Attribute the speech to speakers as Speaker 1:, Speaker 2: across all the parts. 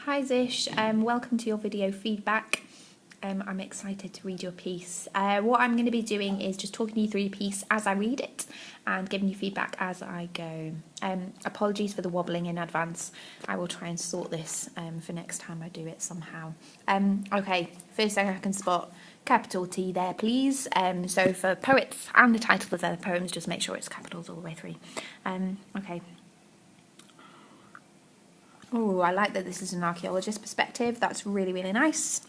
Speaker 1: Hi Zish, welcome to your video feedback. I'm excited to read your piece. What I'm going to be doing is just talking you through your piece as I read it and giving you feedback as I go. Apologies for the wobbling in advance. I will try and sort this for next time I do it somehow. Okay, first thing I can spot, capital T there please. So for poets and the title of their poems, just make sure it's capitals all the way through. Okay. Oh, I like that this is an archaeologist perspective. That's really, really nice.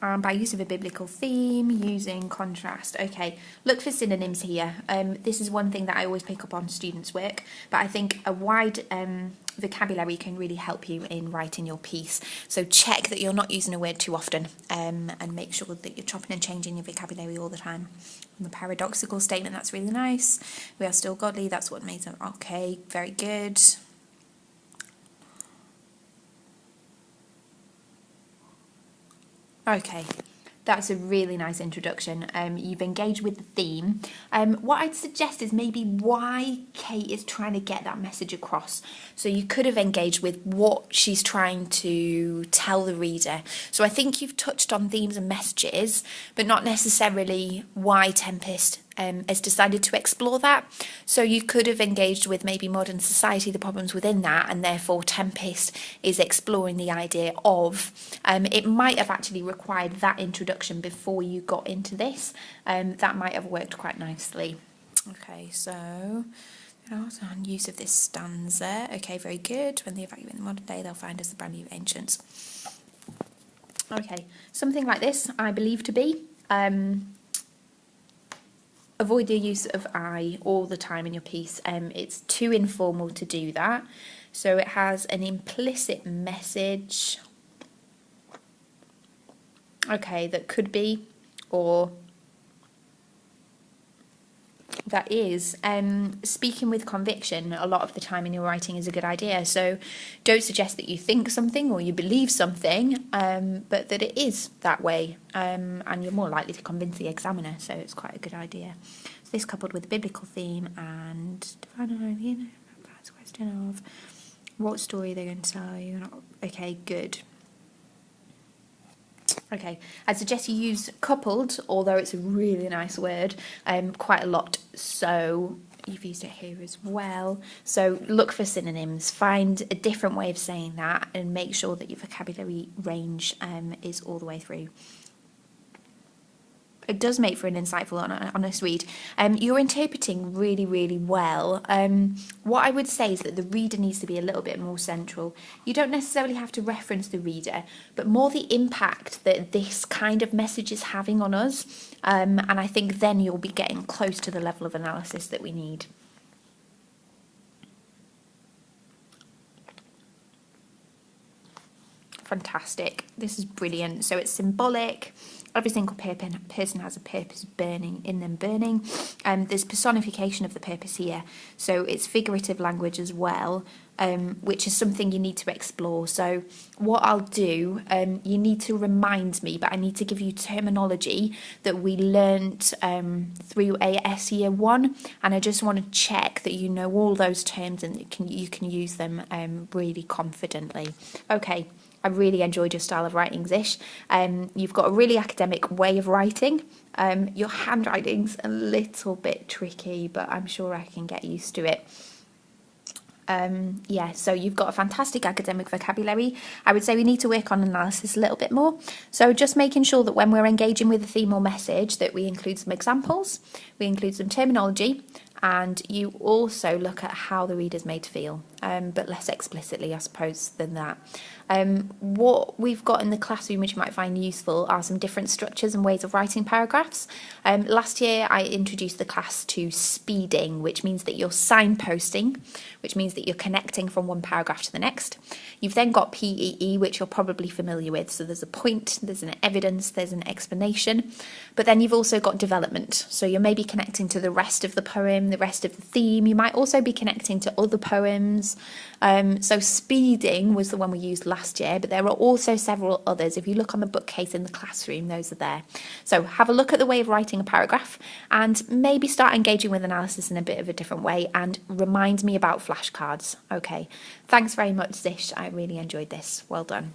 Speaker 1: By use of a biblical theme, using contrast. Okay, look for synonyms here. This is one thing that I always pick up on students' work, but I think a wide vocabulary can really help you in writing your piece. So check that you're not using a word too often, and make sure that you're chopping and changing your vocabulary all the time. And the paradoxical statement, that's really nice. We are still godly, that's what makes them. Okay, very good. Okay, that's a really nice introduction. You've engaged with the theme. What I'd suggest is maybe why Kate is trying to get that message across. So you could have engaged with what she's trying to tell the reader. So I think you've touched on themes and messages, but not necessarily why Tempest has decided to explore that. So you could have engaged with maybe modern society, the problems within that, and therefore Tempest is exploring the idea of, it might have actually required that introduction before you got into this. That might have worked quite nicely. Okay, so on use of this stanza. Okay, very good. When they evacuate in the modern day, they'll find us the brand new ancients. Okay, something like this I believe to be avoid the use of I all the time in your piece. It's too informal to do that. So it has an implicit message. Okay, that could be, or that is. Speaking with conviction a lot of the time in your writing is a good idea. So don't suggest that you think something or you believe something, but that it is that way, and you're more likely to convince the examiner, so it's quite a good idea. So this coupled with the biblical theme and that's a question of what story they're going to tell you. Okay, good. Okay, I suggest you use coupled, although it's a really nice word, quite a lot, so you've used it here as well. So look for synonyms, find a different way of saying that, and make sure that your vocabulary range is all the way through. It does make for an insightful, honest read. You're interpreting really, really well. What I would say is that the reader needs to be a little bit more central. You don't necessarily have to reference the reader, but more the impact that this kind of message is having on us. And I think then you'll be getting close to the level of analysis that we need. Fantastic. This is brilliant. So it's symbolic. Every single person has a purpose burning in them burning. There's personification of the purpose here. So it's figurative language as well, which is something you need to explore. So what I'll do, you need to remind me, but I need to give you terminology that we learnt through AS Year 1. And I just want to check that you know all those terms and you can use them really confidently. Okay. I really enjoyed your style of writing, Zish. You've got a really academic way of writing. Your handwriting's a little bit tricky, but I'm sure I can get used to it. Yeah, so you've got a fantastic academic vocabulary. I would say we need to work on analysis a little bit more. So just making sure that when we're engaging with a theme or message that we include some examples, we include some terminology, and you also look at how the reader's made to feel, but less explicitly, I suppose, than that. What we've got in the classroom which you might find useful are some different structures and ways of writing paragraphs. Last year I introduced the class to speeding, which means that you're signposting, which means that you're connecting from one paragraph to the next. You've then got PEE, which you're probably familiar with. So there's a point, there's an evidence, there's an explanation, but then you've also got development. So you're maybe connecting to the rest of the poem, the rest of the theme. You might also be connecting to other poems. So speeding was the one we used last year, but there are also several others. If you look on the bookcase in the classroom, those are there. So have a look at the way of writing a paragraph and maybe start engaging with analysis in a bit of a different way, and remind me about flashcards. Okay, thanks very much, Zish. I really enjoyed this. Well done.